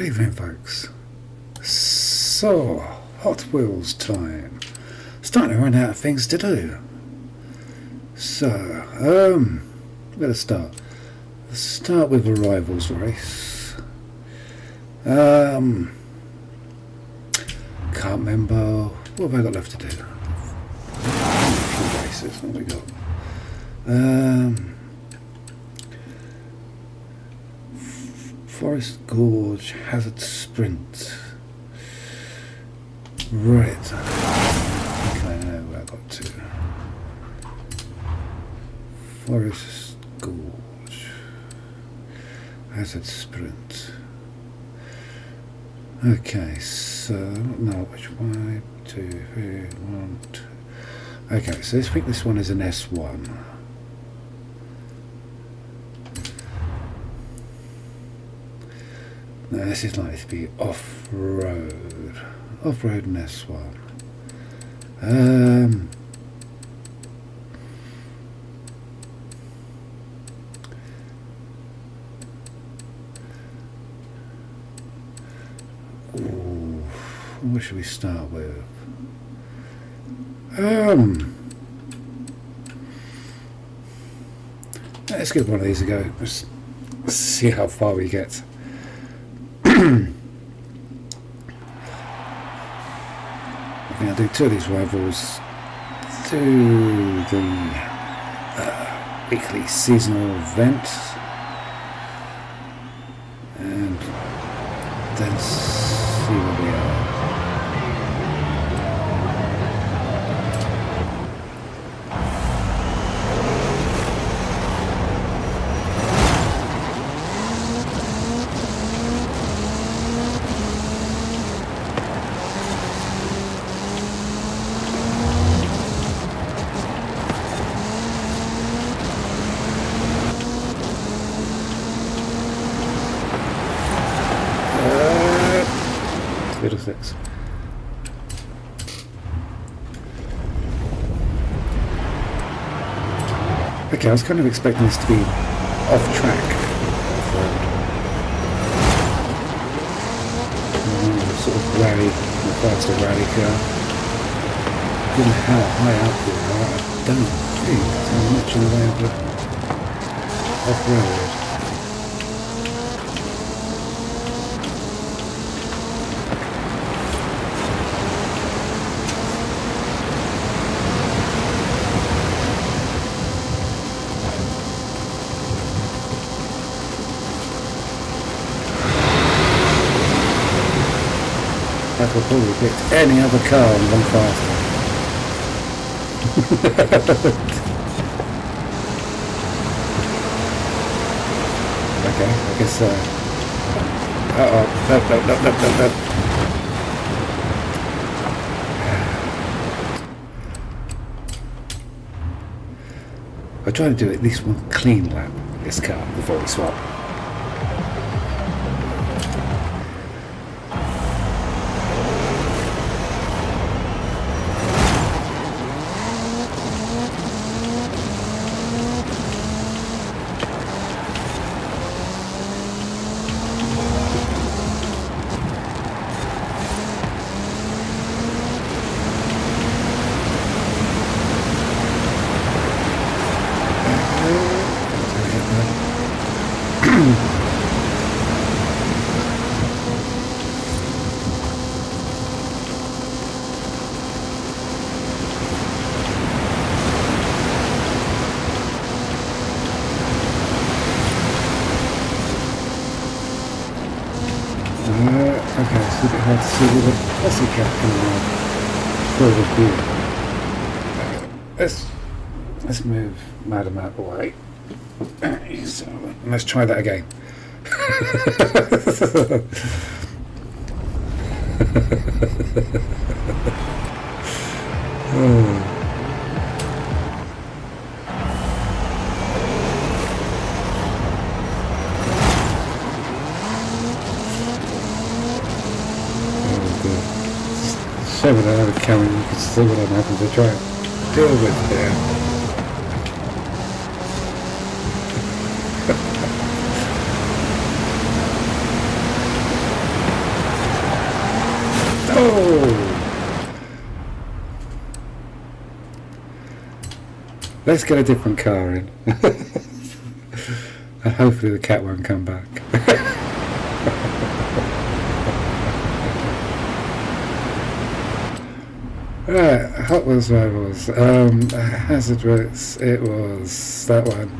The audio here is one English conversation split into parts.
Good evening, folks. So, Hot Wheels time. Starting to run out of things to do. So, where to start? Let's start with a rivals race. Can't remember. What have I got left to do? A few races. What have we got? Forest Gorge Hazard Sprint. Right. Okay, I know where I got to. Forest Gorge Hazard Sprint. Okay, so no, which one? 2, 3, 1, 2. Okay, so I think this one is an S1. Now this is likely to be off-road. Off-road and S1. Ooh, what should we start with? Let's give one of these a go. Let's see how far we get. I think I'll do 2 of these rivals, do the weekly seasonal event, and then see where we are. Fiddlesticks. Okay, I was kind of expecting this to be off track. Sort of rally, faster rally car. Given how high up we are, I don't think there's much in the way of off-road. I could probably pick any other car and run faster. Okay, I guess no. I try to do at least one clean lap of this car before we swap. Okay, it's a bit hard to see with a posse cap further view. Let's move Madam out the way. So, let's try that again. Oh. So with another camera, you can see what I'm having to try and deal with there. Let's get a different car in. And hopefully the cat won't come back. Right, Hot Wheels Rivals. Hazard Routes, it was that one.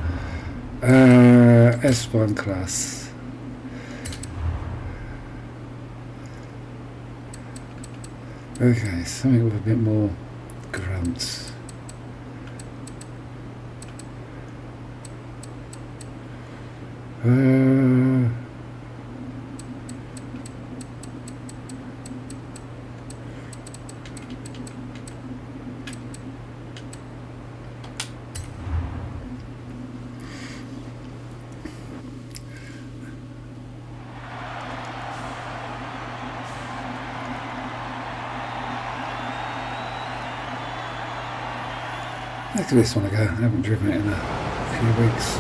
S1 class. Okay, something with a bit more grunts. Look at this one again. I haven't driven it in a few weeks.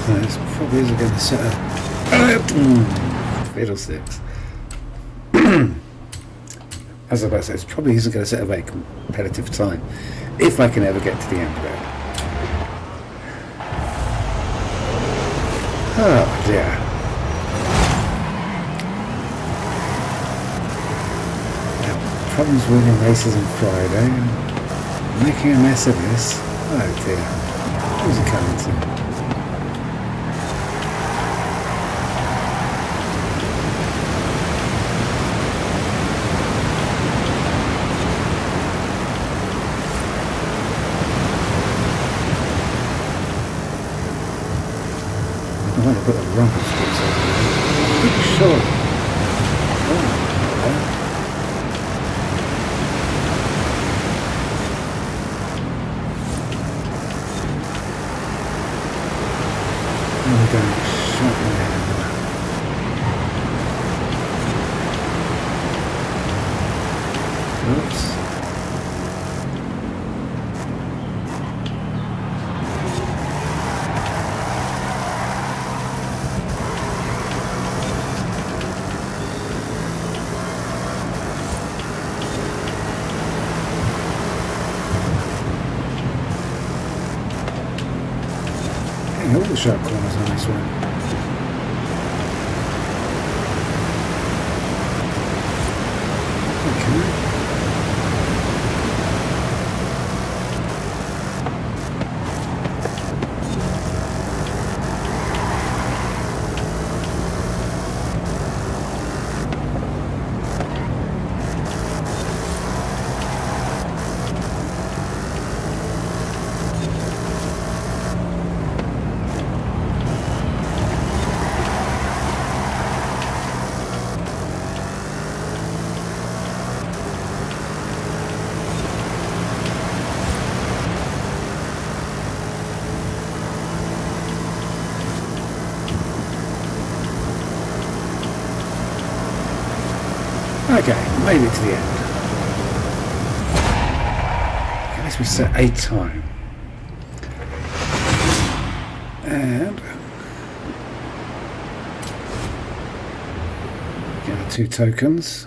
This probably isn't going to set a fiddlesticks. As I say, it probably isn't going to set a very competitive time if I can ever get to the end of it. Oh dear. Problems winning races on Friday. Making a mess of this. Oh dear. Who's it coming to? I might have put a rumble strips over there. Pretty sure. Oh, I'm going to shut my head. Oops. All the sharp corners on this one. Okay. Okay, made it to the end. Okay, let's reset a time. And get our 2 tokens.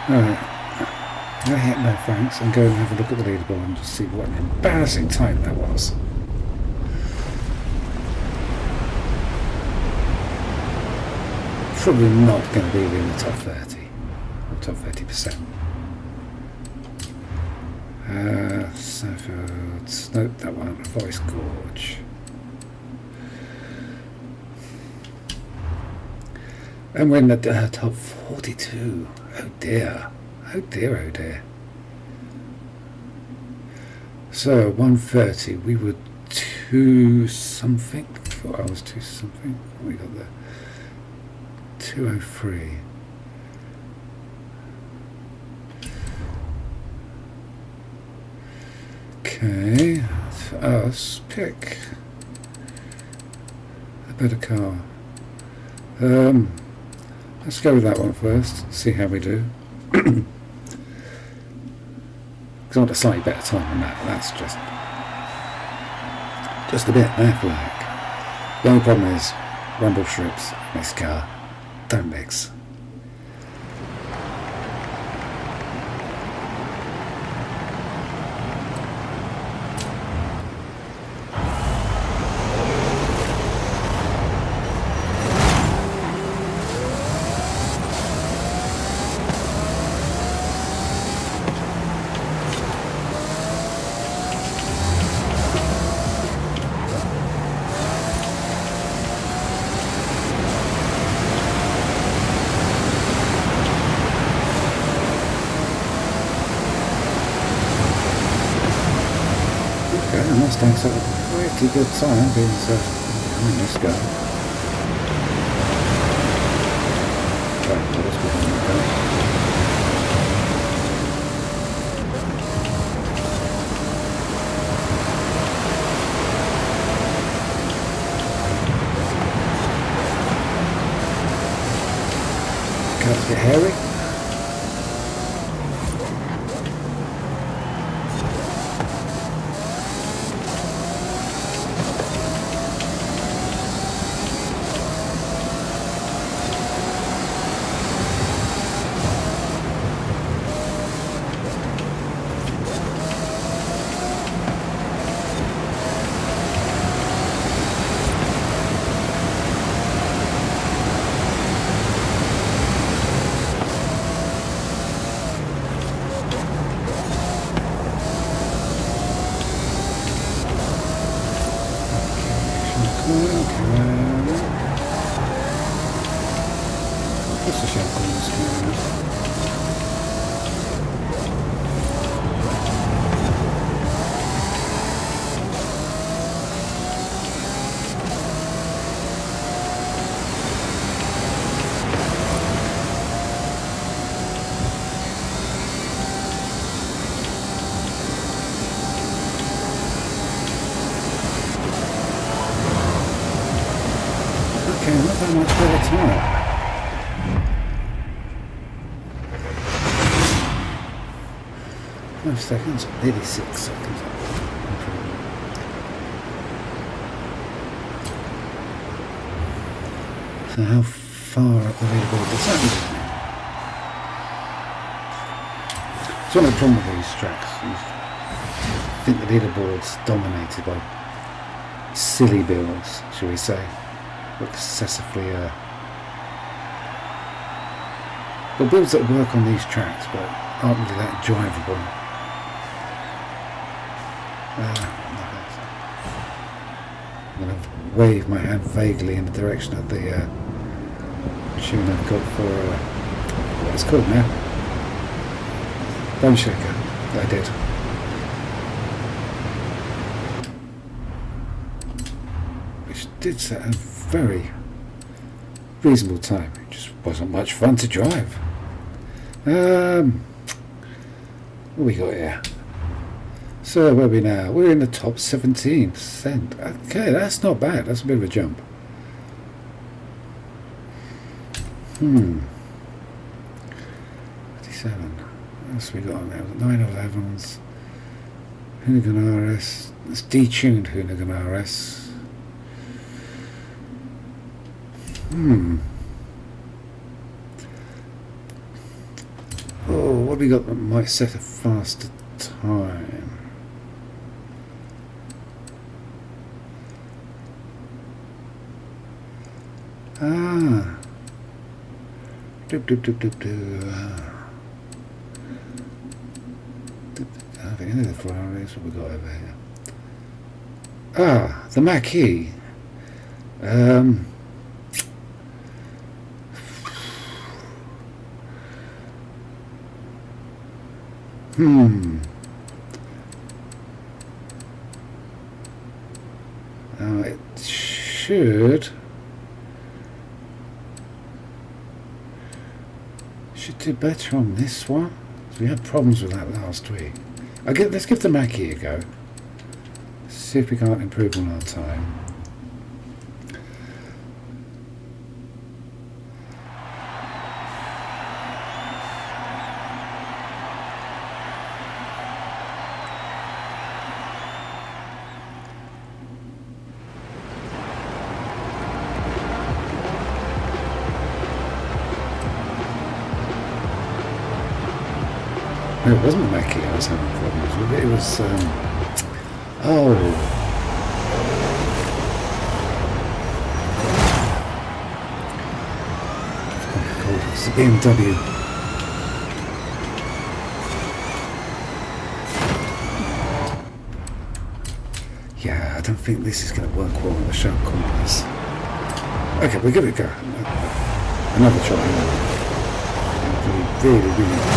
Alright, no heck no thanks, and go and have a look at the leaderboard and just see what an embarrassing time that was. Probably not going to be in the top 30, or top 30%. Snowfields. Nope, that one. Voice Gorge. And we're in the top 42. Oh dear. Oh dear, oh dear. So 130. We were 2 something. I thought I was 2 something. What we got there? 203. Okay, for us, pick a better car. Let's go with that one first, see how we do. Because I want a slightly better time than that. That's just a bit left lag. The only problem is rumble strips in this car don't mix. Mustangs have a pretty good time being behind this guy. Okay, well, that's behind that guy. Got a bit hairy. What's the shape on this camera? Okay, not that much better time. 5 seconds, maybe 6 seconds. So how far up the leaderboard does that move? It's one of the problems with these tracks. I think the leaderboard's dominated by silly builds, shall we say. Excessively but builds that work on these tracks but aren't really that drivable. I'm going to wave my hand vaguely in the direction of the tune I've got for what it's called now. Bone Shaker that I did. Which did set a very reasonable time. It just wasn't much fun to drive. What we got here? So where are we now? We're in the top 17%. Okay, that's not bad. That's a bit of a jump. 57. What else we got on there? 911s. Hoonigan RS. It's detuned Hoonigan RS. Oh, what have we got that might set a faster time? don't think any of the Ferraris. What we got over here? Ah, the Mackie. It should do better on this one. So we had problems with that last week. Let's give the Mackie a go. See if we can't improve on our time. No, it wasn't the Mackie I was having problems with. It was, it's the BMW. Yeah, I don't think this is going to work well on the sharp corners. Okay, we'll give it a go. Another try. Really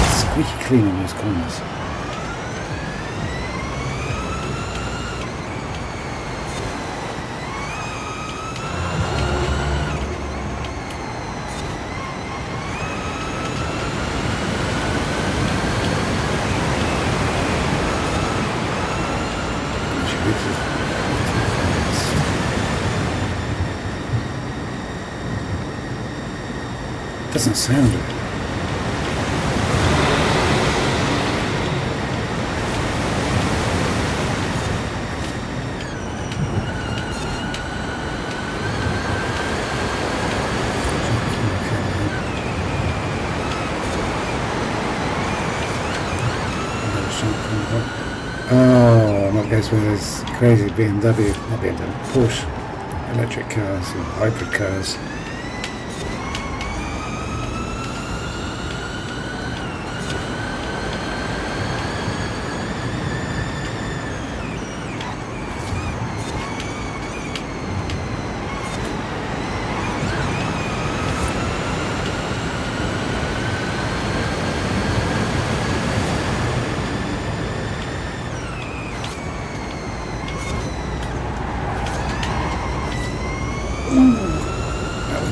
squeaky clean on those corners. Doesn't sound it. Oh, not goes with those crazy BMW, not BMW, Porsche electric cars or hybrid cars.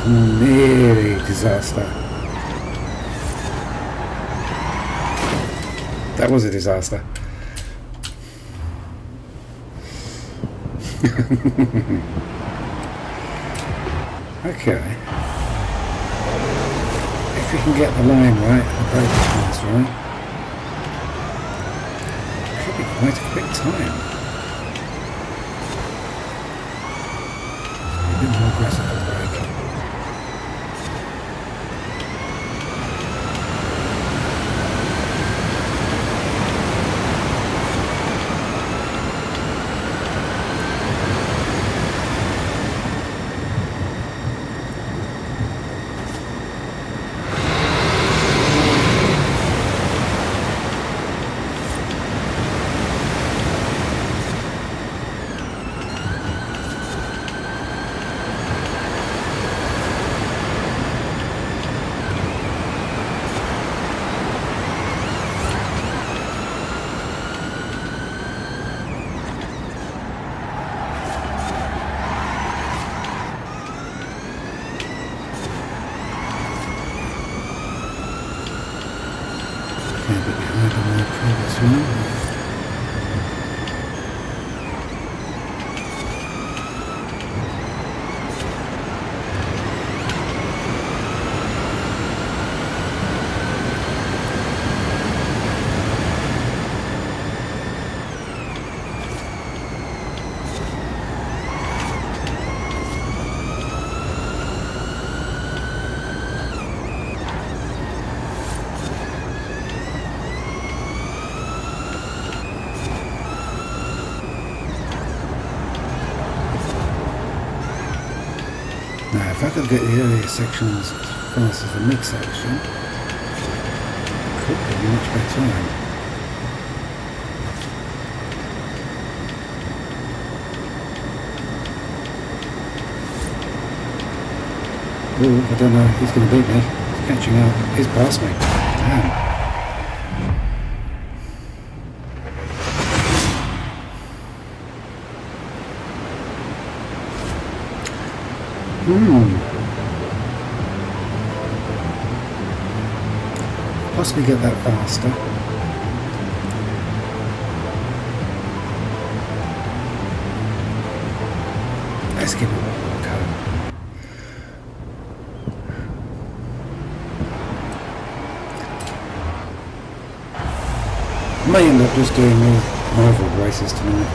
Nearly disaster. That was a disaster. Okay. If we can get the line right, the braking lines right, it should be quite a quick time. A bit more aggressive with braking. Now, if I could get the earlier sections as fast as the mid section, it could be much better time. Ooh, I don't know if he's going to beat me. He's catching up. He's past me. Damn. Possibly get that faster. Let's give it one more go. May end up just doing more rival races tonight.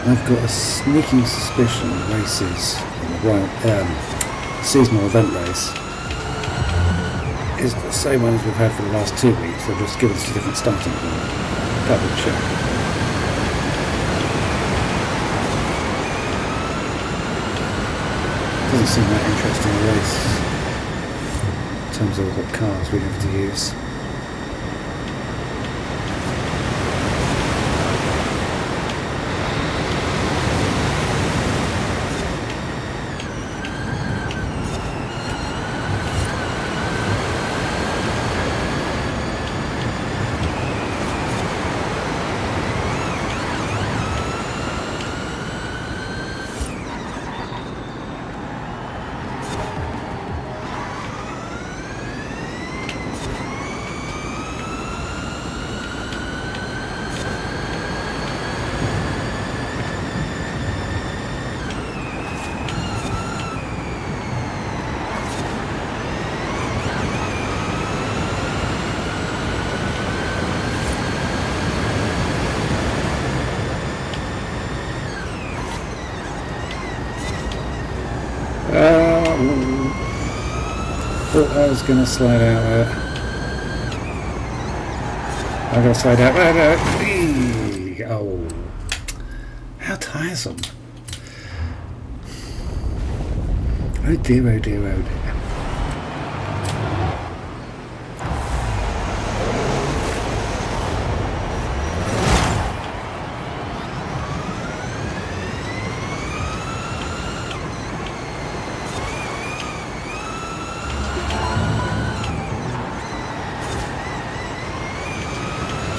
I've got a sneaking suspicion the races, seasonal event race, is the same one as we've had for the last 2 weeks. They've just given us a different starting point. Double check. Doesn't seem that interesting a race in terms of what cars we have to use. Thought I was going to slide out there. I'm going to slide out there. Oh, how tiresome. Oh dear, oh dear, oh dear.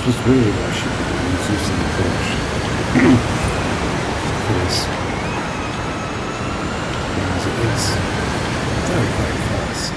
This was really what I should be doing, is using the Porsche for this, because it is very, very fast.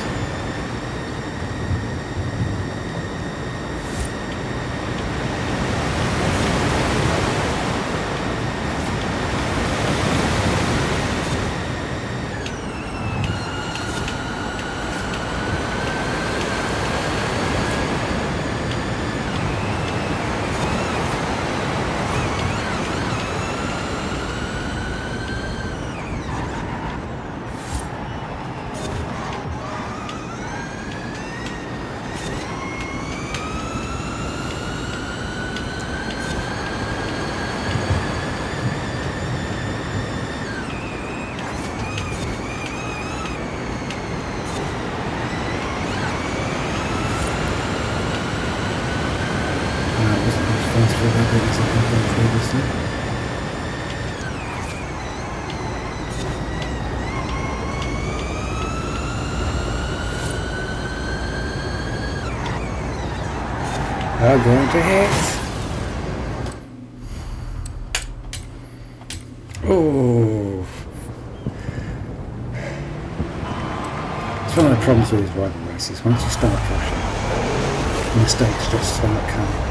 I'm going to hit. Oh, it's one of the problems with these rival races. Once you start pushing, mistakes just start coming.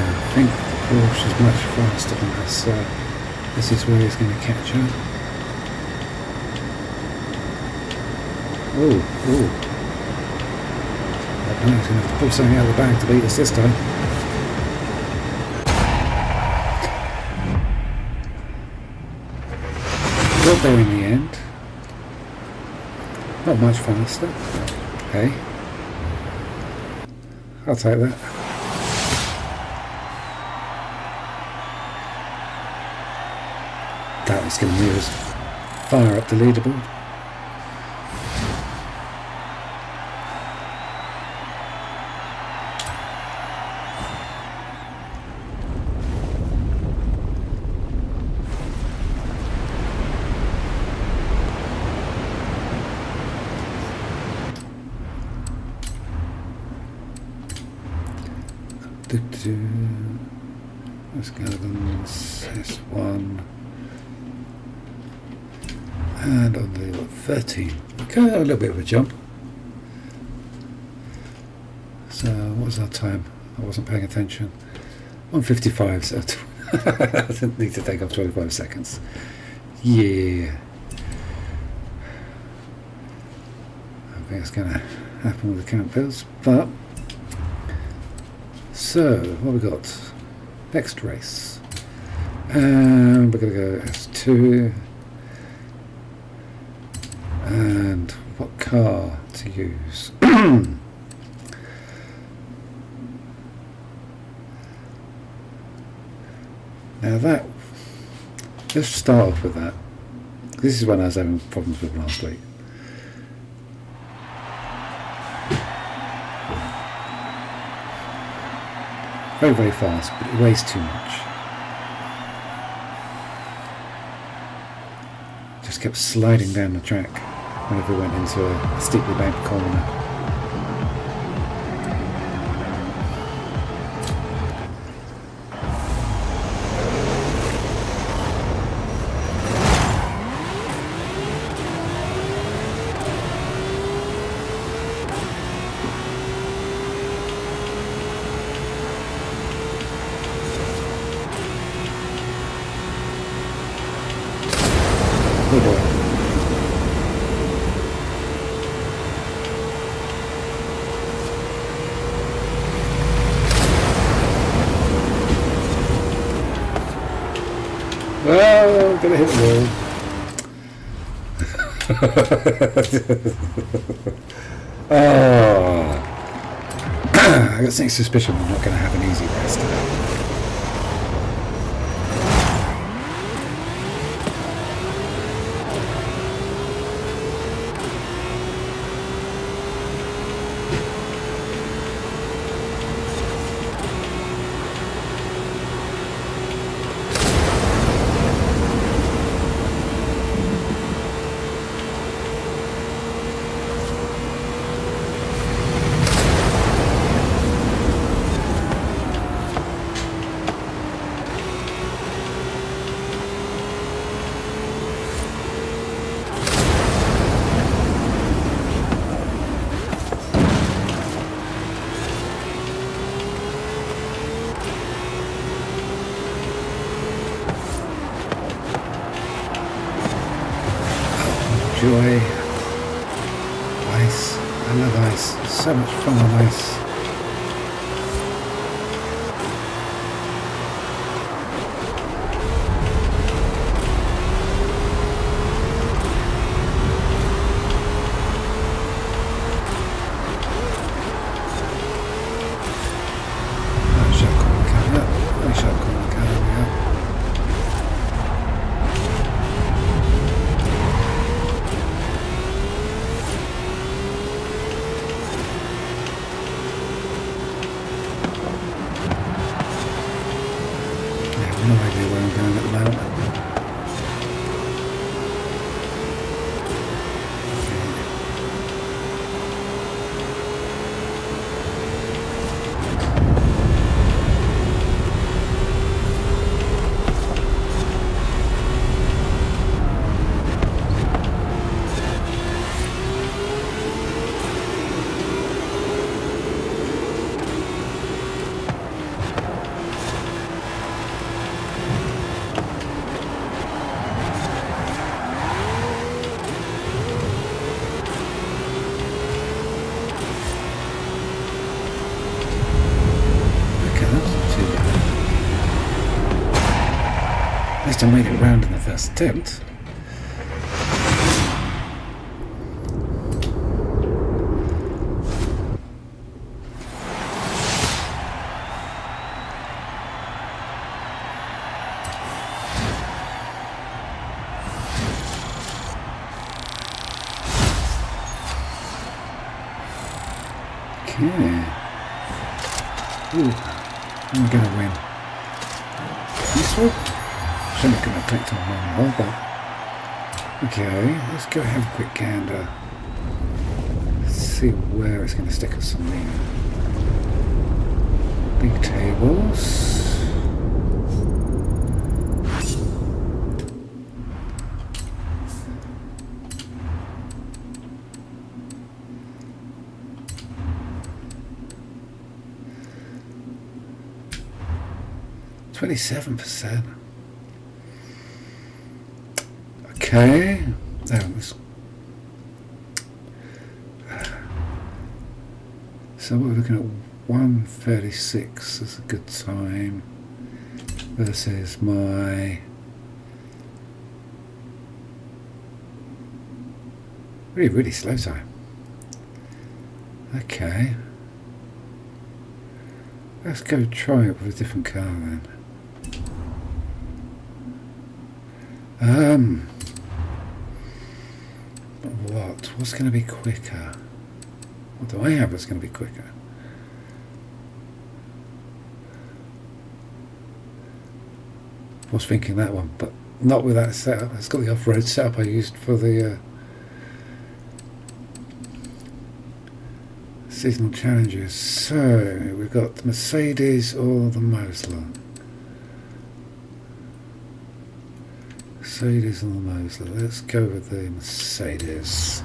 I think the Porsche is much faster than this, so this is where he's going to catch up. Oh, oh. I know he's going to have to pull something out of the bag to beat us this time. Got there in the end. Not much faster. Okay. I'll take that. That was going to move us far up the leaderboard. Let's go with S1 and on the 13. Okay, a little bit of a jump. So what was our time? I wasn't paying attention. 1:55, so I didn't need to take off 25 seconds. Yeah. I think it's going to happen with the count bills, but so what have we got? Next race. And we're going to go S2. And what car to use? Now that, let's start off with that. This is one I was having problems with last week. Very, very fast, but it weighs too much. Just kept sliding down the track whenever we went into a steeply banked corner. Oh boy. Well, I'm gonna hit the wall. Oh. I got something suspicious we're not going to have an easy race today. Joy, ice, I love ice, so much fun on ice. No idea where I'm going at the moment. least I made it round in the first attempt. Okay. Ooh, I'm gonna win. Useful? Shouldn't have clicked on one more, but okay, let's go have a quick gander. See where it's going to stick us on the big tables. %. Okay. So we're looking at 1:36 as a good time versus my really slow time. Okay. Let's go try it with a different car then. What's going to be quicker? What do I have that's going to be quicker? I was thinking that one, but not with that setup. It's got the off-road setup I used for the seasonal challenges. So we've got the Mercedes or the Mosler. Mercedes and the Mosler. Let's go with the Mercedes.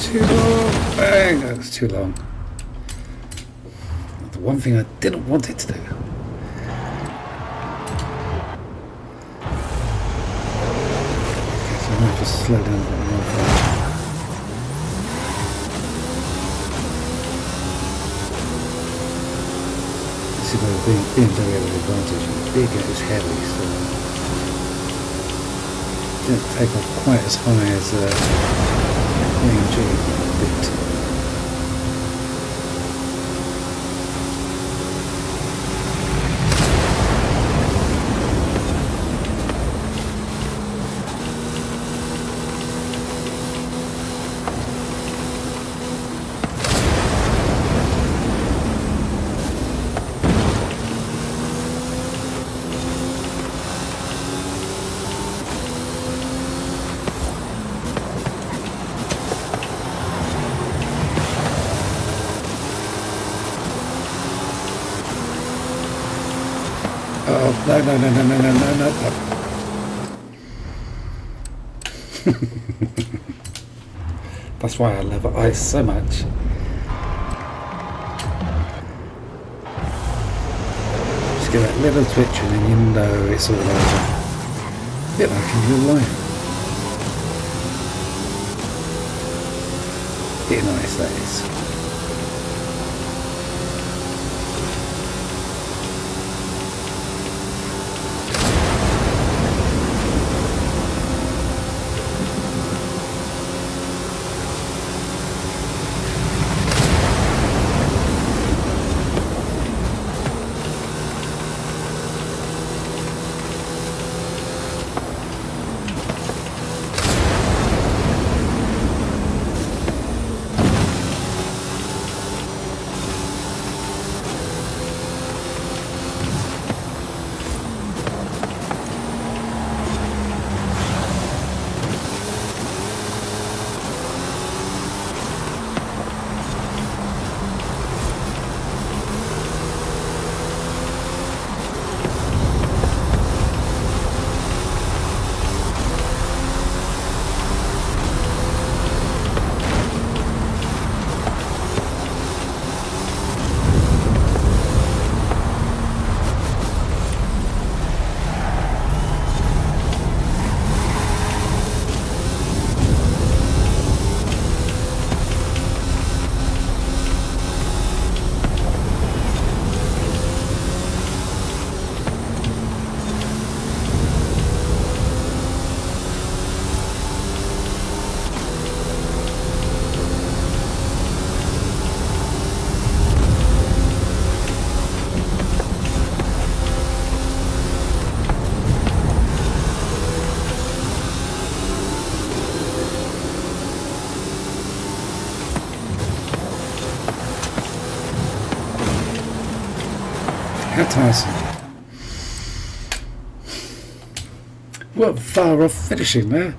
Too long. Bang! That was too long. The one thing I didn't want it to do. Okay, so I'm going to just slow down a bit more. This is where the BMW has an advantage. It's big and it's heavy, so it didn't take off quite as high as AMG bit. Oh, no. That's why I love ice so much. Just get that little twitch and then you know it's all over. A bit like in real life. Getting ice, that is. How tiresome. We're far off finishing there.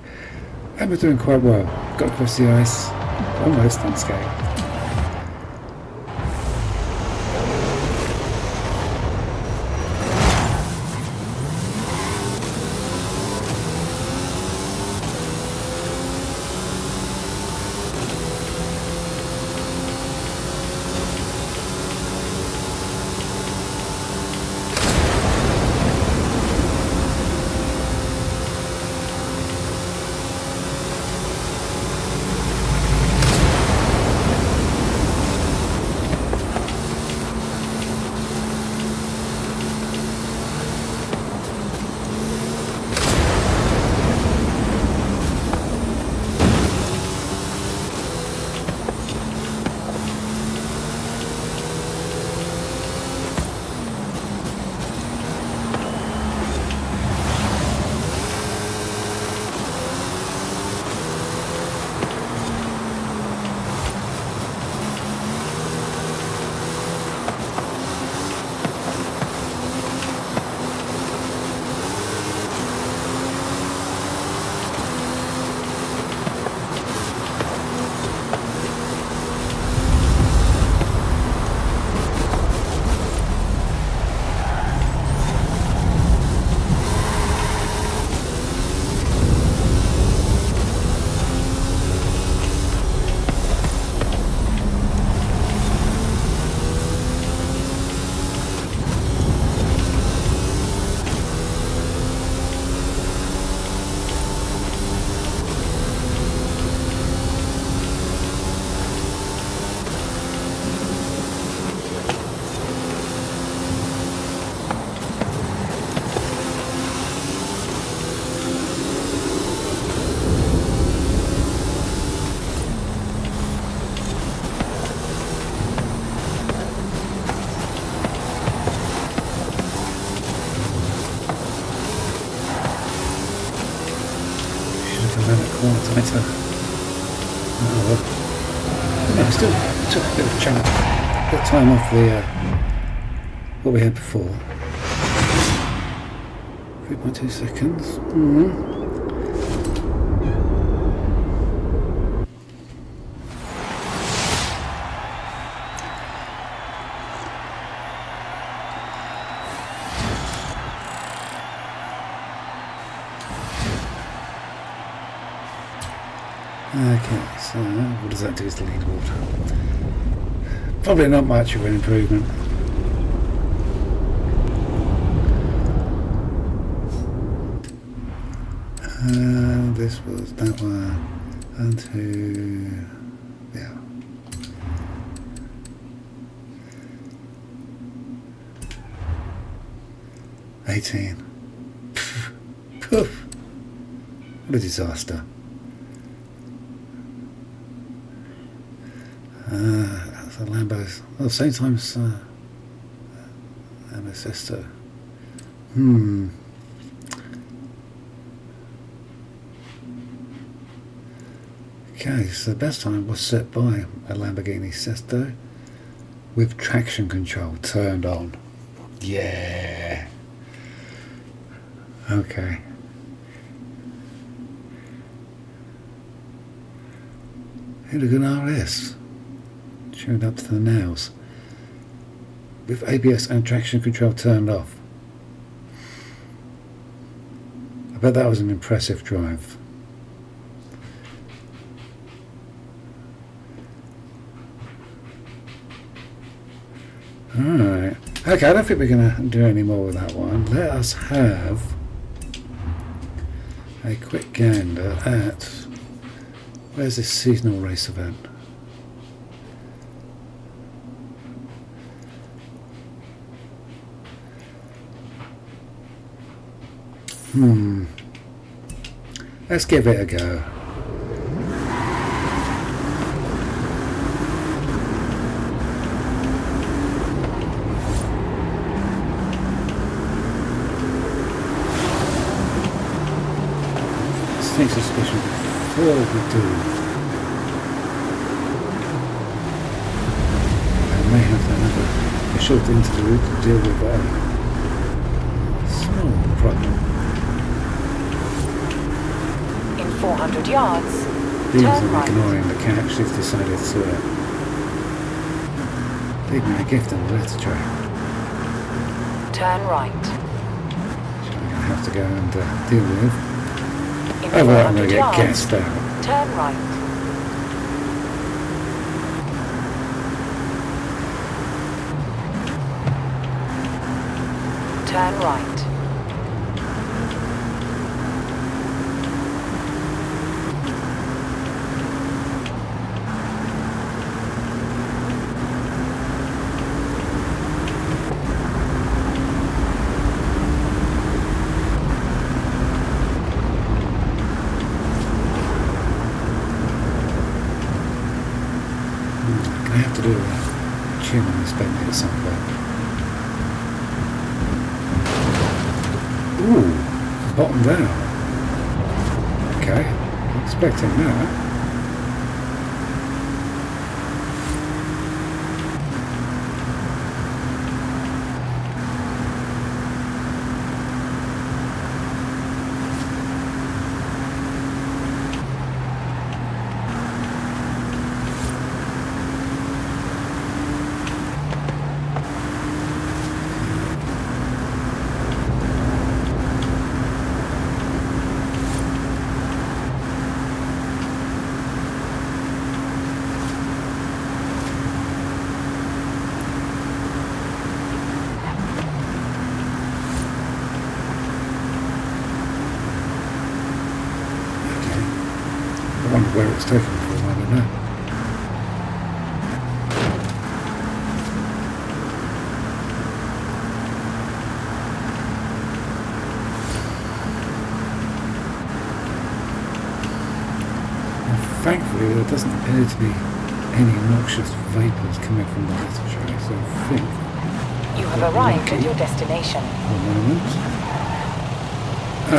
And we're doing quite well. Got across the ice. Almost unscathed. Tighter. Oh, well. No, still took a bit of chunk, bit of time off the what we had before. 3.2 seconds. Mm-hmm. Okay, so what does that do to the leaderboard? Probably not much of an improvement. This was that one, and two, yeah. $18. Poof. What a disaster. So Lambo's, well, same time as my sister. Okay, so the best time was set by a Lamborghini Sesto with traction control turned on. Yeah. Okay. Hey, look at RS. Tuned up to the nails. With ABS and traction control turned off. I bet that was an impressive drive. Alright. Okay, I don't think we're going to do any more with that one. Let us have a quick gander at... Where's this seasonal race event? Let's give it a go. Take suspicion before we do. I may have another shoved into the route to deal with a small problem. In 400 yards, Beams turn are right. ignoring the catch. They've decided to leave me a gift on the letter tray. Turn right. Which I'm going to have to go and deal with. In Oh well, I'm going 400 to get yards, gassed out. turn right. Turn right. I have to do a tune on this baby at some point. Ooh, bottomed out. Okay, not expecting that. I wonder where it's taken me from, I don't know. And thankfully there doesn't appear to be any noxious vapours coming from the letter tray, so I think You have arrived at your destination. for a moment.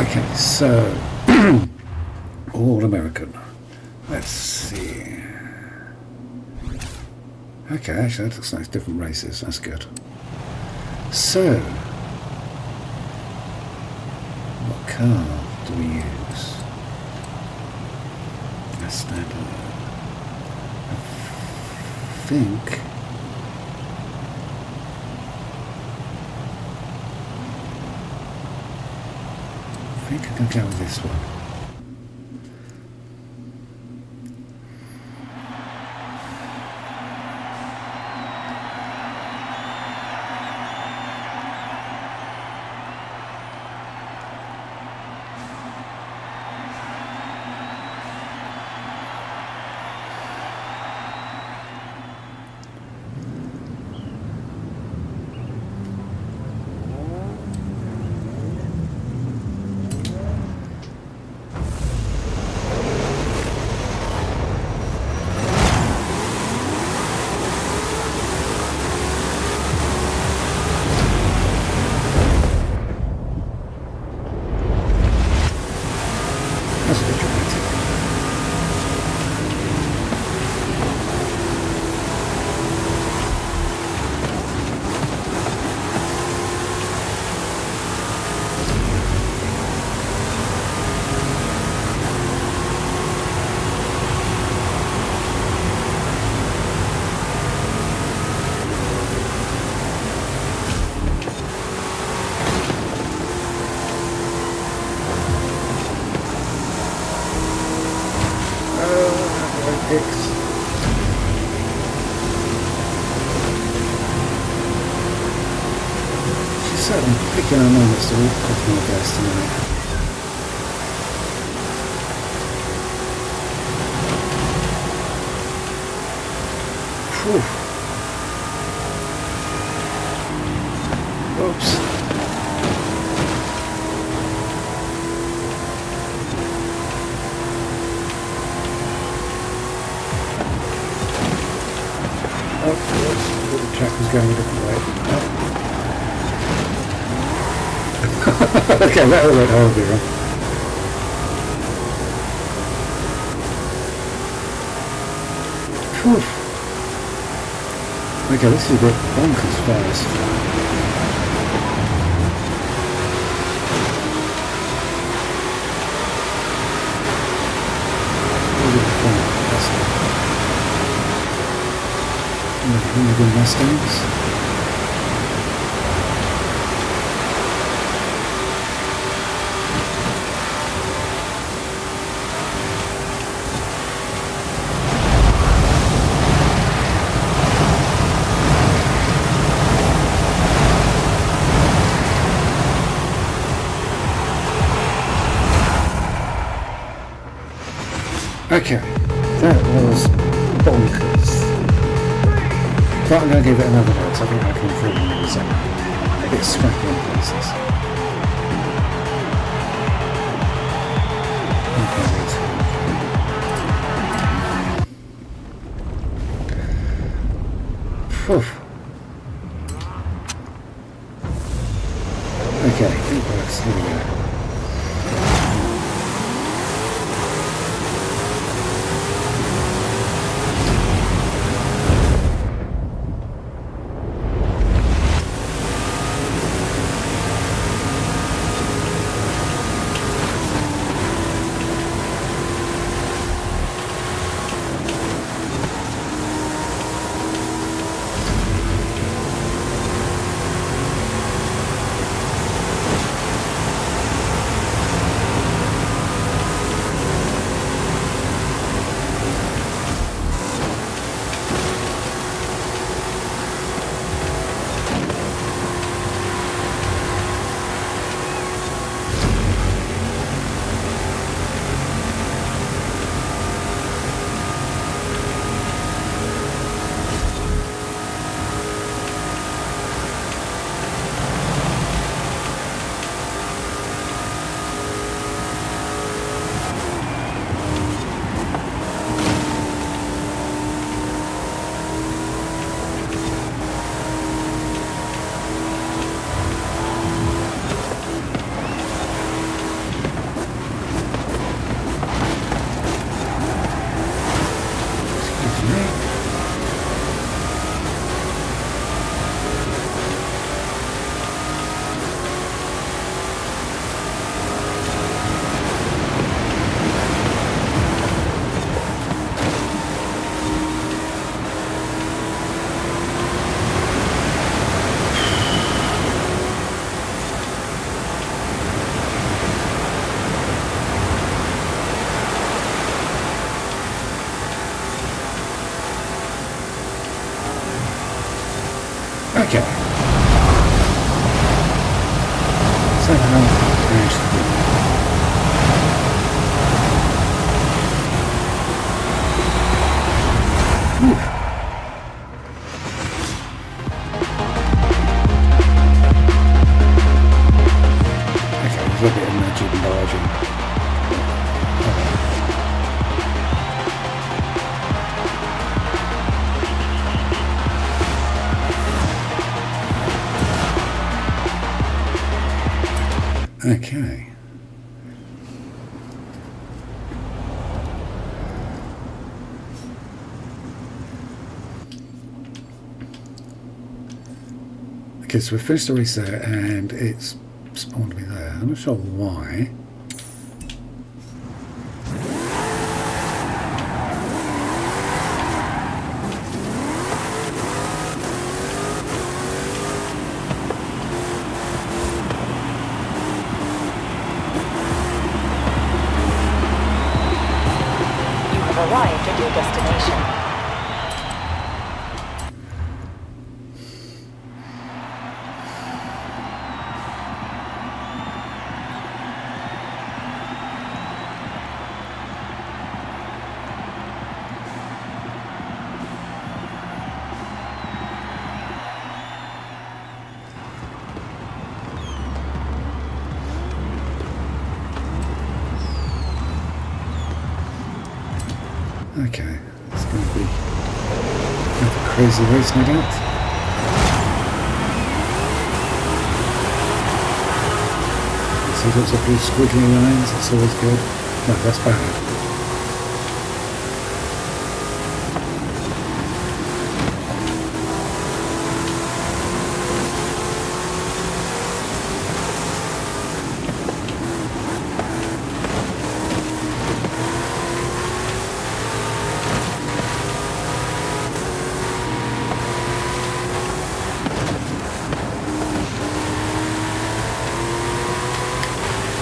Okay, so all American. Let's see. Okay, actually that looks like different races. That's good. So, what car do we use? A standard. I think. I can go with this one. That's a bit dramatic. X. She said I'm picking her moments to walk off my desk tonight. Phew. Oops. Oh, the track was going a different way. Okay, that all went horribly wrong. Whew. Okay, this is a bit bonkers fast. Mustangs. Okay, that was bonkers. But I'm going to give it another go, so I think I can improve it in a second. A bit scrappy in places. Okay, it works. Here we go. Okay. So how managed to do that? Okay, there's a little bit of magic and dodging. Okay. Okay, so we finished the race there and it's spawned me there. I'm not sure why. Arrived at your destination. Okay, it's going to be a crazy race, no doubt. See lots of blue squiggly lines, that's always good. No, that's bad.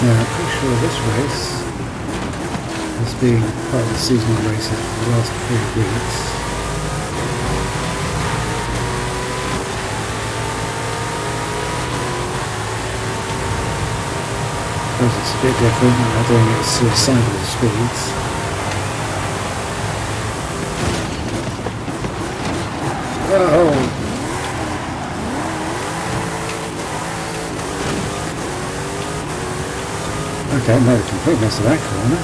Now, I'm pretty sure this race has been part of the seasonal races for the last 3 weeks. Because it's a bit different when they're doing it at suicidal speeds. Oh! Okay, made a complete mess of that corner.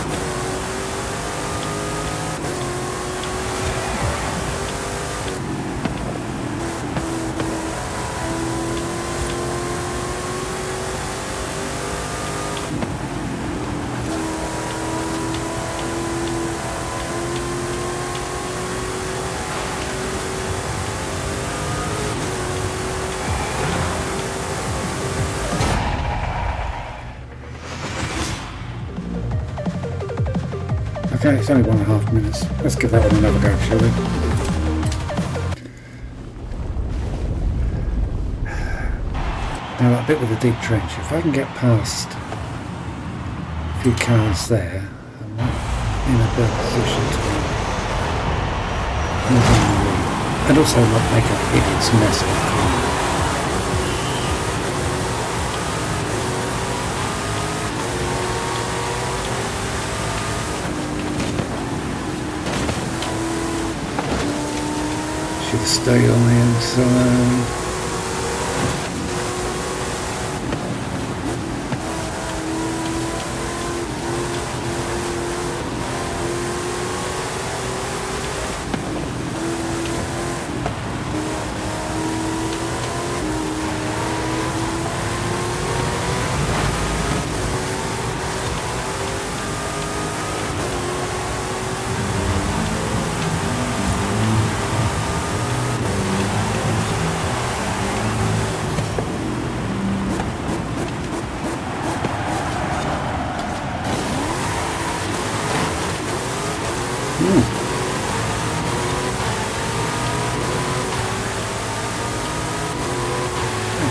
Okay, it's only 1.5 minutes. Let's give that one another go, shall we? Now that bit with the deep trench, if I can get past a few cars there, I might be in a better position to move on the lead. And also not make a hideous mess of the corner. Stay on the inside.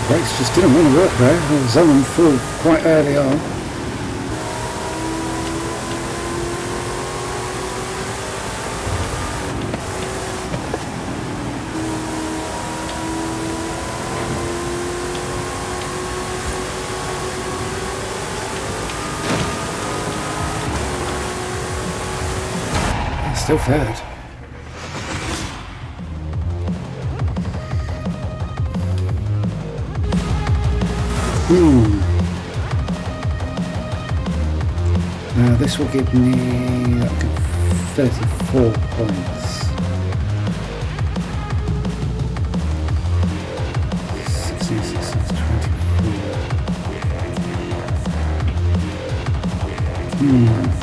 Brakes just didn't want to work there. I was on them full quite early on. Still fat. Now this will give me 34 points. 16, 16, 24.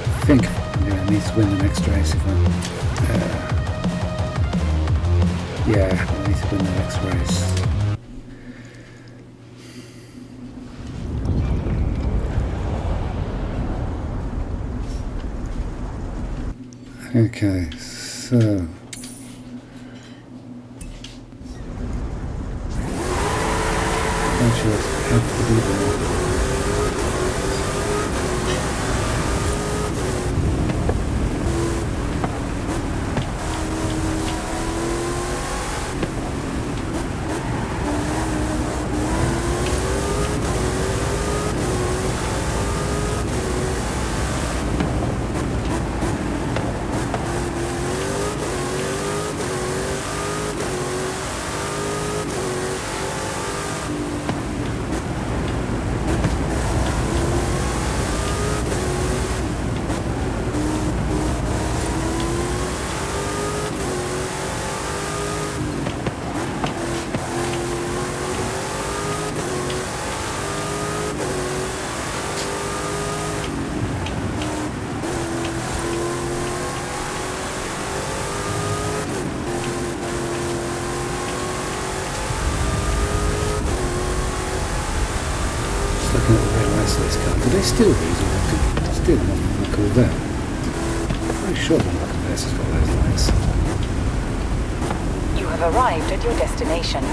I think I'm going to need to win the next race if I... yeah, I need to win the next race. Okay, so... I'm sure it's have to be there. Looking at the real rest of this car, do they steal these or do they steal them off the call there? I'm pretty sure the market has got those lights. You have arrived at your destination.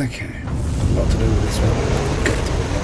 Okay, what to do with this one? Got to do it.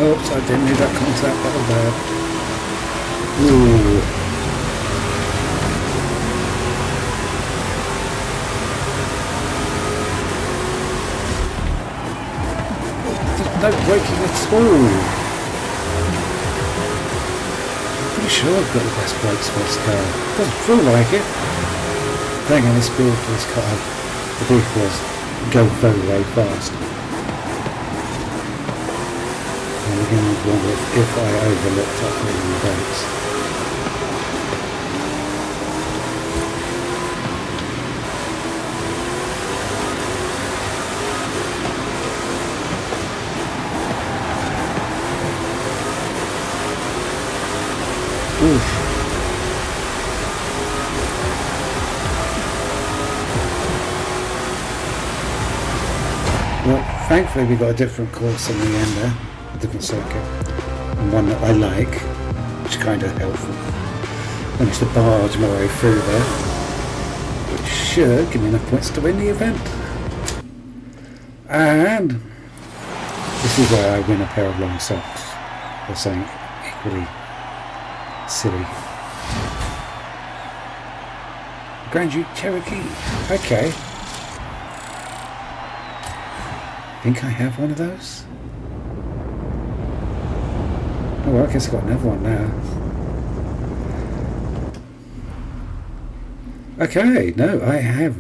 Oops, I didn't need that contact, that was bad. Ooh. There's no braking at all. I'm pretty sure I've got the best brakes for this car. Doesn't feel like it. Dang on this build for this car. The vehicles go very, very fast. And again, I wonder if I overlooked upgrading the brakes. Oof. Well, thankfully we got a different course in the end there. Different circuit, and one that I like, which is kind of helpful. Managed to barge my way through there, which should give me enough points to win the event. And this is where I win a pair of long socks, or something equally silly. Grand Duke Cherokee. Okay. Think I have one of those? Oh, well, I guess I've got another one now. Okay, no, I have...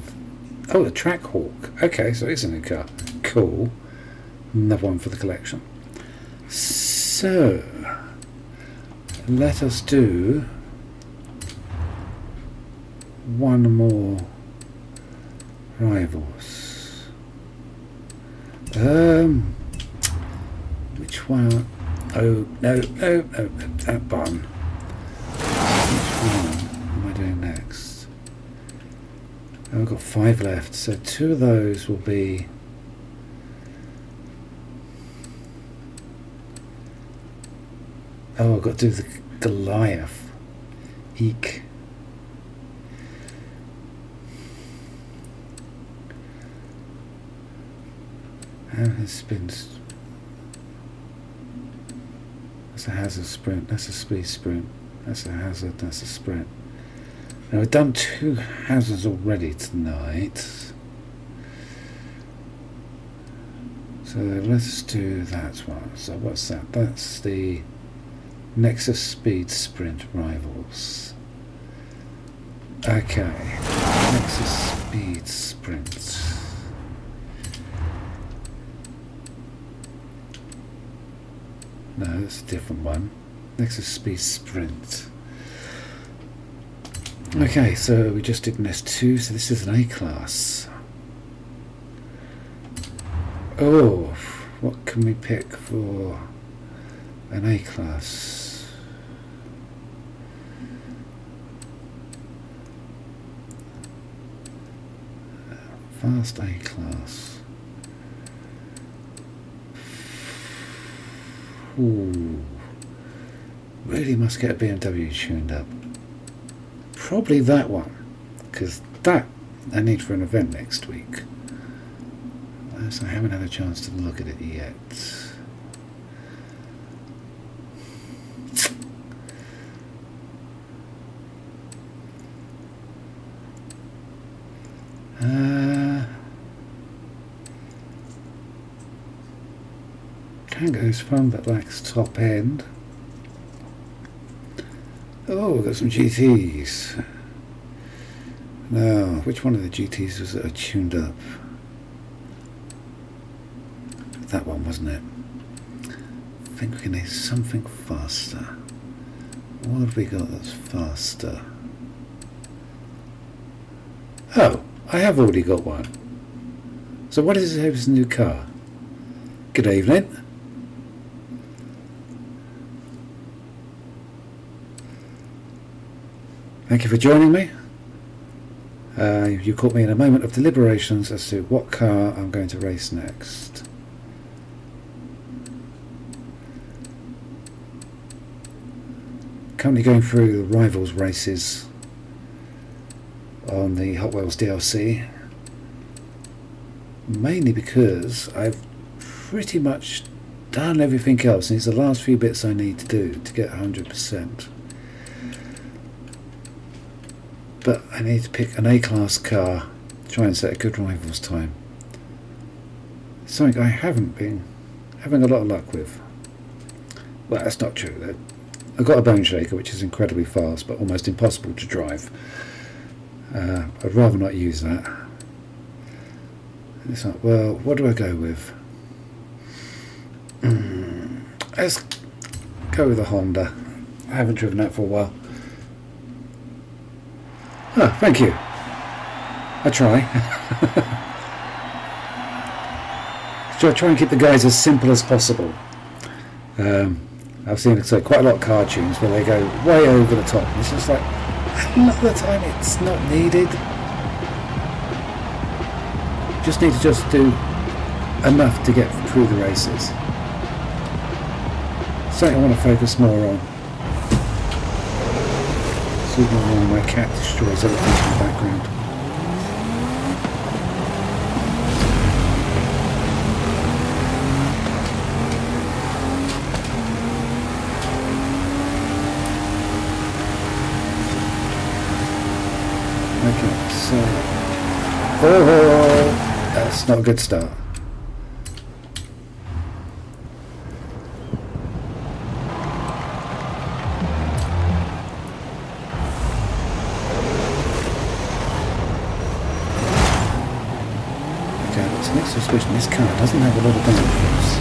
Oh, the Track Hawk. Okay, so it's a new car. Cool. Another one for the collection. So, let us do one more Rivals. Which one? Oh, no, that one. Which one am I doing next? Oh, I've got 5 left, so 2 of those will be... Oh, I've got to do the Goliath. Eek. How has spins... That's a hazard sprint, that's a speed sprint, that's a hazard, that's a sprint. Now we've done 2 hazards already tonight. So let's do that one. So what's that? That's the Nexus Speed Sprint Rivals. Okay, Nexus Speed Sprint. No, that's a different one. Nexus Speed Sprint. Okay, so we just did an S2, so this is an A-class. Oh, what can we pick for an A-class? Fast A-class. Ooh, really must get a BMW tuned up. Probably that one, because that I need for an event next week. So I haven't had a chance to look at it yet. Tango's fun, but lacks top end. Oh, we've got some GTs. Now, which one of the GTs was that I tuned up? That one, wasn't it? think we need something faster. What have we got that's faster? Oh, I have already got one. So what is this new car? Good evening. Thank you for joining me. You caught me in a moment of deliberations as to what car I'm going to race next. Currently going through the Rivals races on the Hotwheels DLC, mainly because I've pretty much done everything else, and it's the last few bits I need to do to get 100%. But I need to pick an A-class car, try and set a good Rivals time. Something I haven't been having a lot of luck with. Well, that's not true. I've got a bone shaker which is incredibly fast but almost impossible to drive. I'd rather not use that. It's like, well, what do I go with? Let's go with a Honda. I haven't driven that for a while. Oh, thank you. I try. So I try and keep the guys as simple as possible. I've seen quite a lot of car tunes where they go way over the top. It's just like, a lot of the time it's not needed. You just need to do enough to get through the races. Something I want to focus more on. Superman, my cat destroys everything in the background. Okay, so that's not a good start. Next suspicion, this car doesn't have a lot of downforce.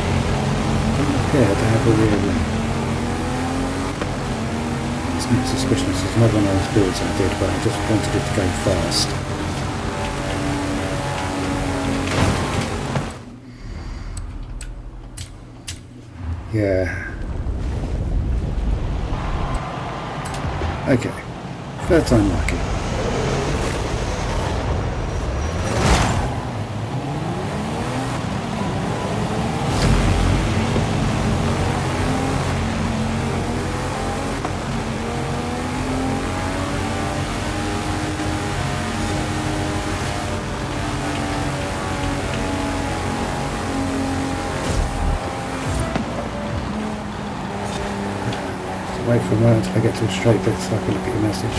Doesn't appear to have a rear wing. It's next suspicion, this is not one of those builds I did, but I just wanted it to go fast. Yeah. Okay. Third time lucky. Wait for a moment until I get to a straight bit so I can look at your message.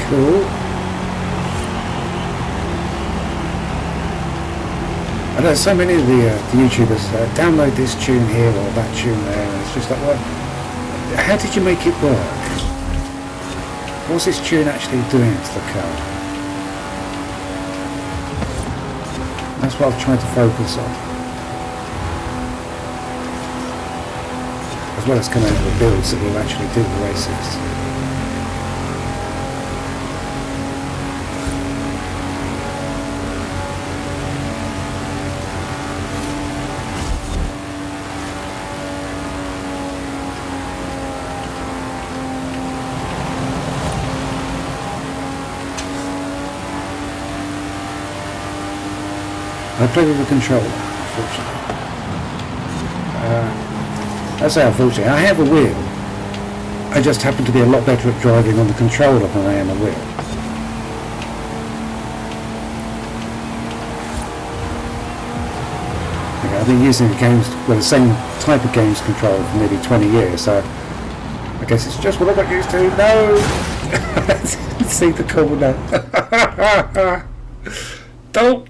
Cool. I know so many of the YouTubers download this tune here or that tune there, and it's just like, well, how did you make it work? What's this tune actually doing to the car? That's what I've tried to focus on, as well as coming up with builds that will actually do the races. I play with a controller, unfortunately. I say unfortunately, I have a wheel. I just happen to be a lot better at driving on the controller than I am a wheel. Okay, I've been using the same type of games controller for nearly 20 years, so I guess it's just what I got used to. No! See the cool now. Don't!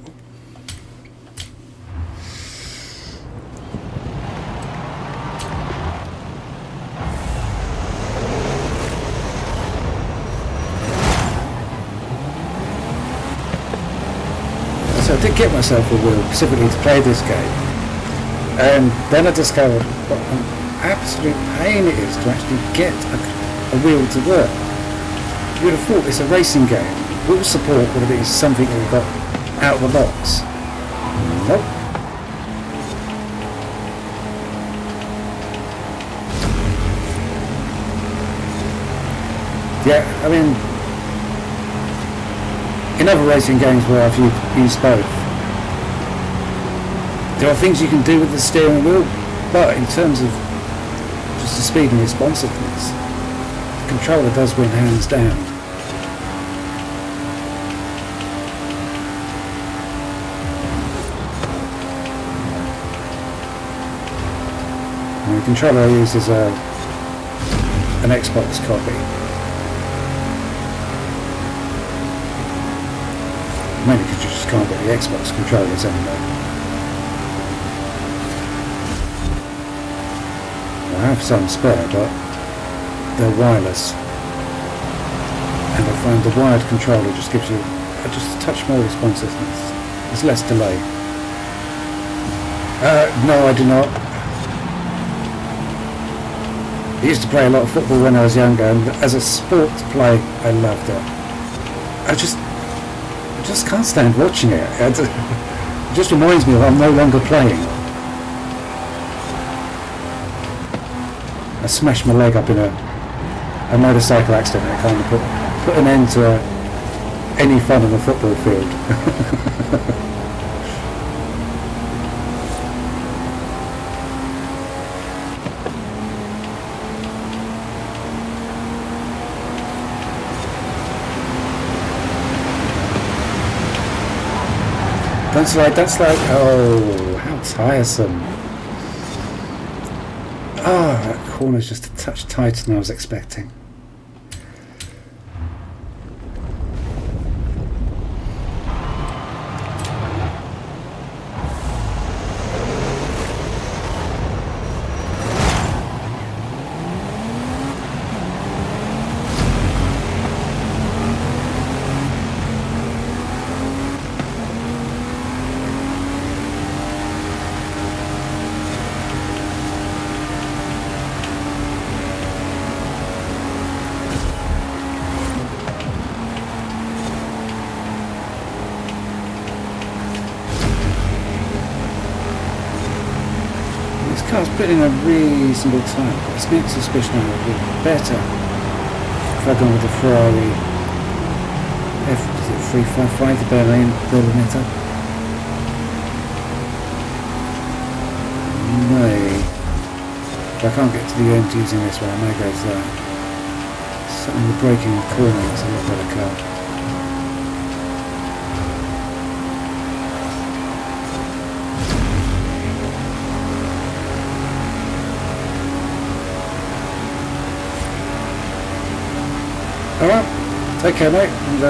did get myself a wheel specifically to play this game, and then I discovered what an absolute pain it is to actually get a wheel to work. You'd have thought it's a racing game. Wheel support would have been something that we got out of the box. Nope. Yeah, I mean, in other racing games where I've used both, there are things you can do with the steering wheel, but in terms of just the speed and responsiveness, the controller does win hands down. And the controller I use is an Xbox copy. Mainly because you just can't get the Xbox controllers anymore. I have some spare, but they're wireless. And I find the wired controller just gives you just a touch more responsiveness. There's less delay. No, I do not. I used to play a lot of football when I was younger, and as a sport to play, I loved it. I just can't stand watching it. It just reminds me of I'm no longer playing. I smashed my leg up in a motorcycle accident that kind of put an end to any fun on the football field. Don't slide. Oh, how tiresome. Ah, that corner's just a touch tighter than I was expecting. Car's put in a reasonable time, but it's next suspicion it would be better if I'd gone with the Ferrari F355, the Berlin Limiter. If I can't get to the end using this one, I may go to that. Something with braking the corner, it's a lot better car. Alright, take care mate, and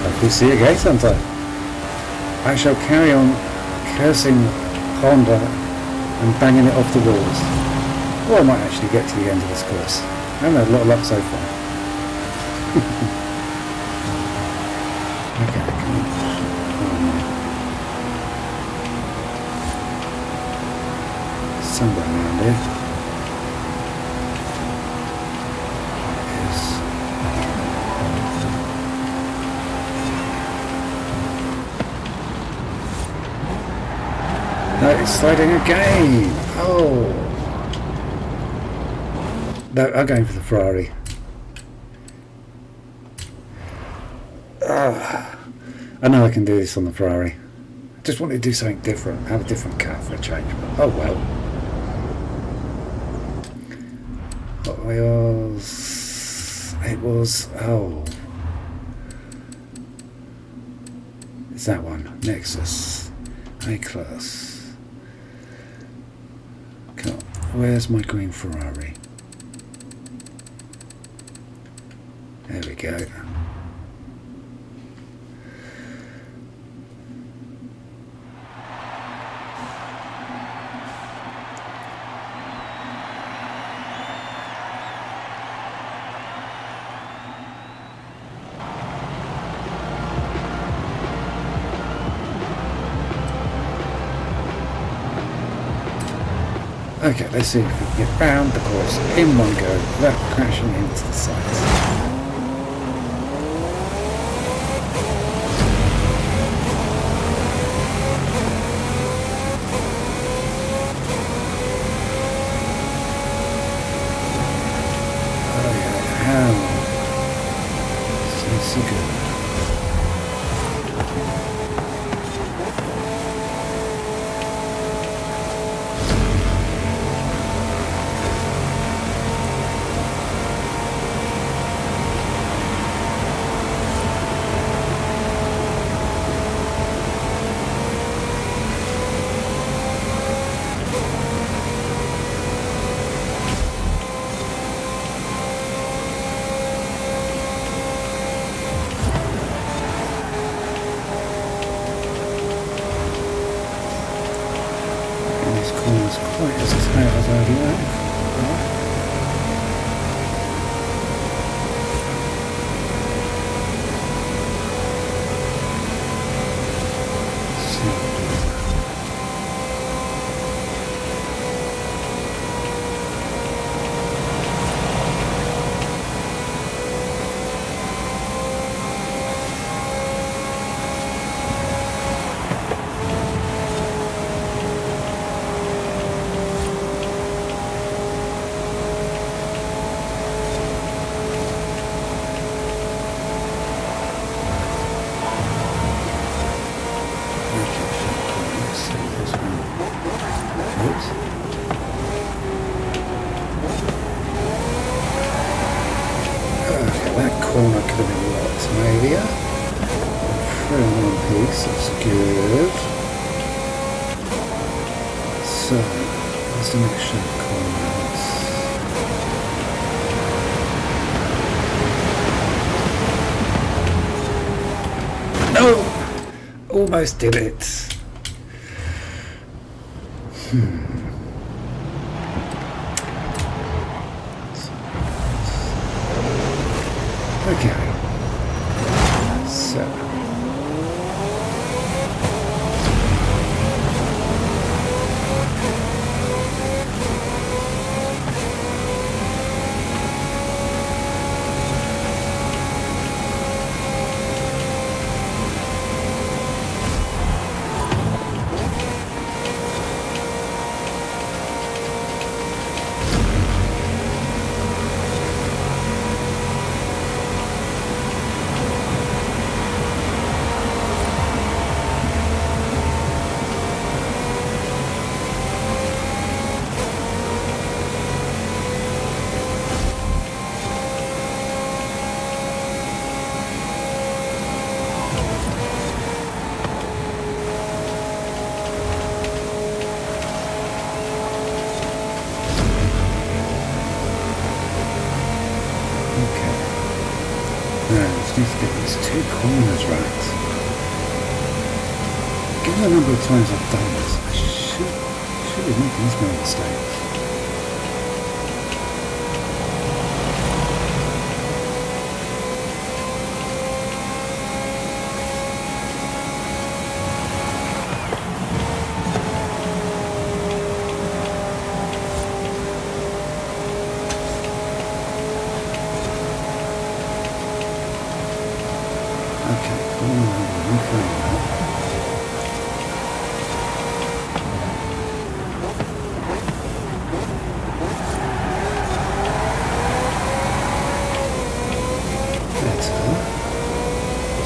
hopefully see you again sometime. I shall carry on cursing Honda and banging it off the walls. Or I might actually get to the end of this course. I haven't had a lot of luck so far. Okay, come on. Somewhere around here. No, it's sliding again. Oh. No, I'm going for the Ferrari. I know I can do this on the Ferrari. I just want to do something different. Have a different car for a change. Oh well. Hotwheels. It was. Oh. It's that one. Nexus. A-Class. Where's my green Ferrari? There we go. Okay, let's see if we can get round the course in one go without crashing into the sides. So good. Quite as tight as I'd like. Corner could have been locked, maybe. Through in one piece, that's good. So, where's the next shape corner? No! Almost did it. Okay, so just need to get these two corners right. Given the number of times I've done this, I should be making this many mistakes.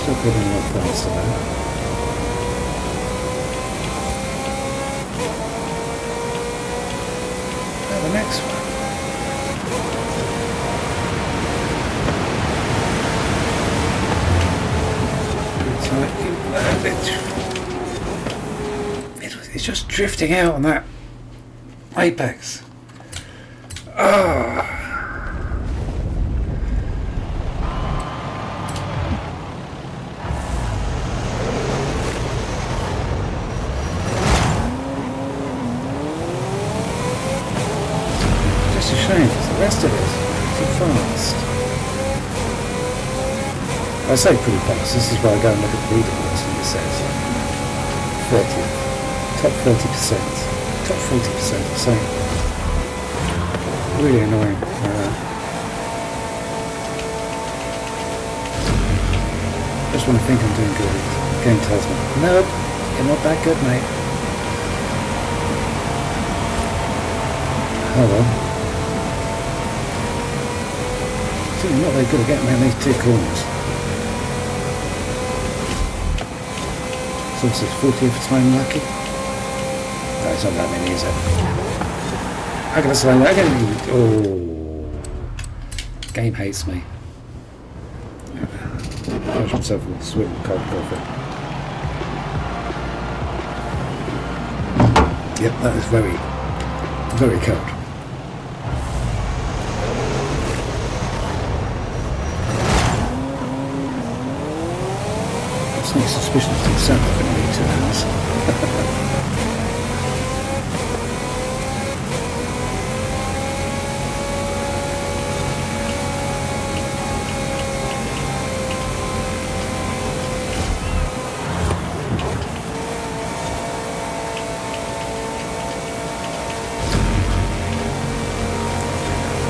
Still getting a lot faster though. Now the next one. It's just drifting out on that apex. Ah. Just a shame, because the rest of it is too fast. I say pretty fast, this is where I go and look at the leaderboards and it says 30, top 30%, top 40%, so Really annoying. Just when I think I'm doing good, the game tells me, nope, you're not that good, mate. Oh well. So you're not very good at getting around these two corners. So this is 40th time lucky. No, it's not that many, is it? How can I slow that? Oh, game hates me. I should myself a swim of cold coffee. Yep, that is very, very cold. It's not suspicious to sound like an eater house.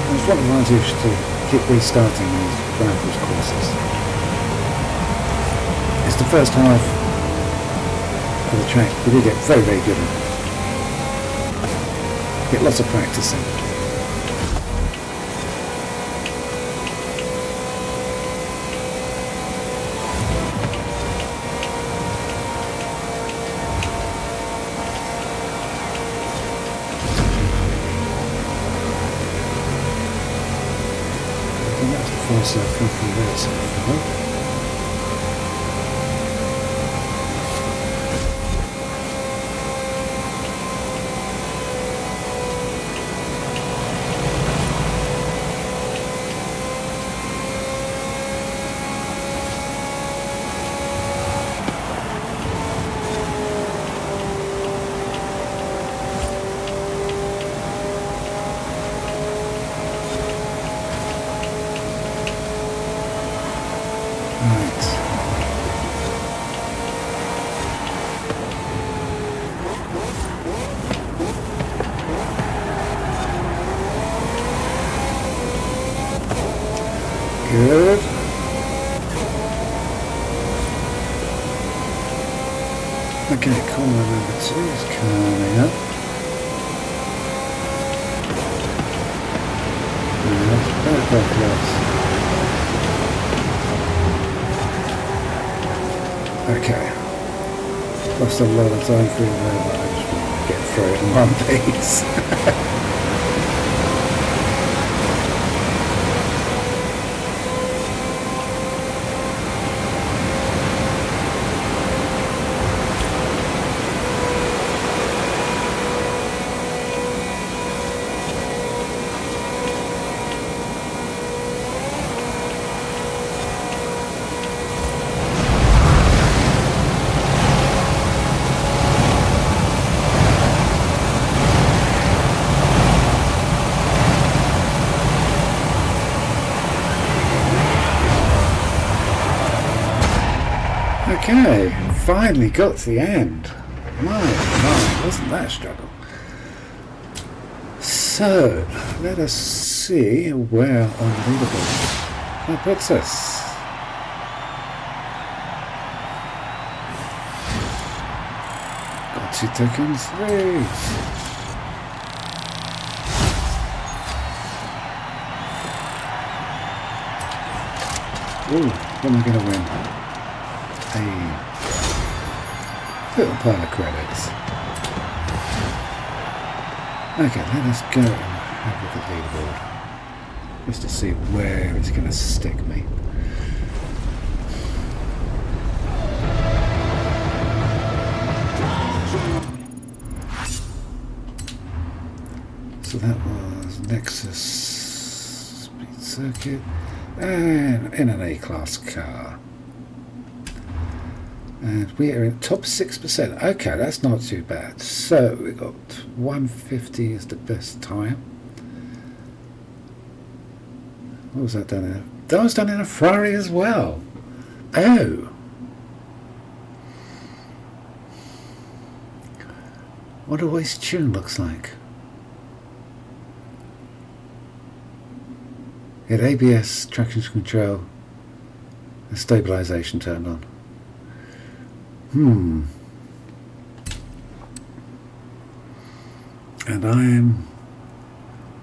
It's one advantage to keep restarting these rifles courses. It's the first half of the track we do get very, very good at. Get lots of practicing. Forza come from there so far. Good. Okay, corner number 2 is coming up. Very, very close. Okay. Lost a lot of time through there, but I just want to get through it in one piece. Okay, finally got to the end. My, wasn't that a struggle? So, let us see where on the leaderboard that puts us. Got 2 tokens, 3. Ooh, what am I going to win? A little pile of credits. Okay, let us go and have a look at the leaderboard just to see where it's going to stick me. So that was Nexus Speed Circuit and in an A-class car. And we are in top 6%. Okay, that's not too bad. So we got 150 is the best time. What was that done in? That was done in a Ferrari as well. Oh. Wonder what his tune looks like. It ABS, traction control, and stabilization turned on. And I'm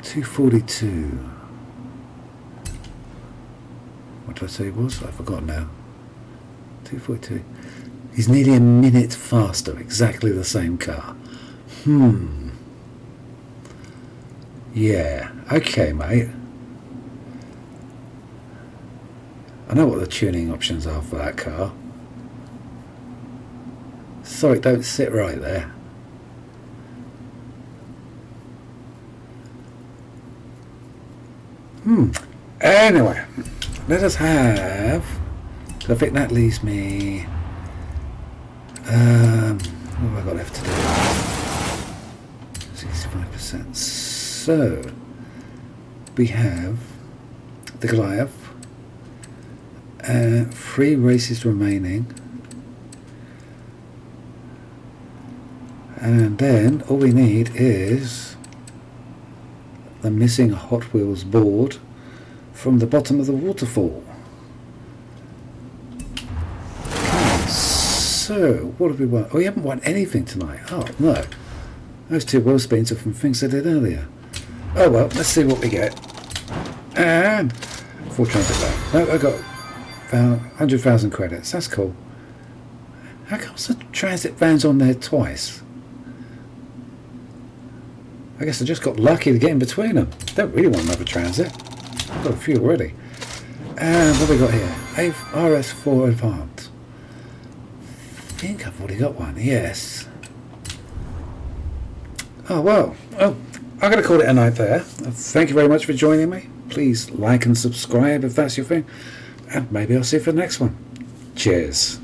242. What did I say it was? I forgot now. 242. He's nearly a minute faster, exactly the same car. Yeah, okay, mate. I know what the tuning options are for that car. Sorry, don't sit right there. Anyway, let us have. I think that leaves me. What have I got left to do? 65%. So we have the Goliath. 3 races remaining. And then all we need is the missing Hot Wheels board from the bottom of the waterfall. Okay, so what have we won? Oh, we haven't won anything tonight. Oh no, those 2 wheel spins are from things I did earlier. Oh well, let's see what we get. And full transit van. No, I got 100,000 credits. That's cool. How comes the transit van's on there twice? I guess I just got lucky to get in between them. Don't really want another transit. I've got a few already. And what have we got here? RS4 Advanced. I think I've already got one. Yes. Oh well. Oh, I'm going to call it a night there. Thank you very much for joining me. Please like and subscribe if that's your thing. And maybe I'll see you for the next one. Cheers.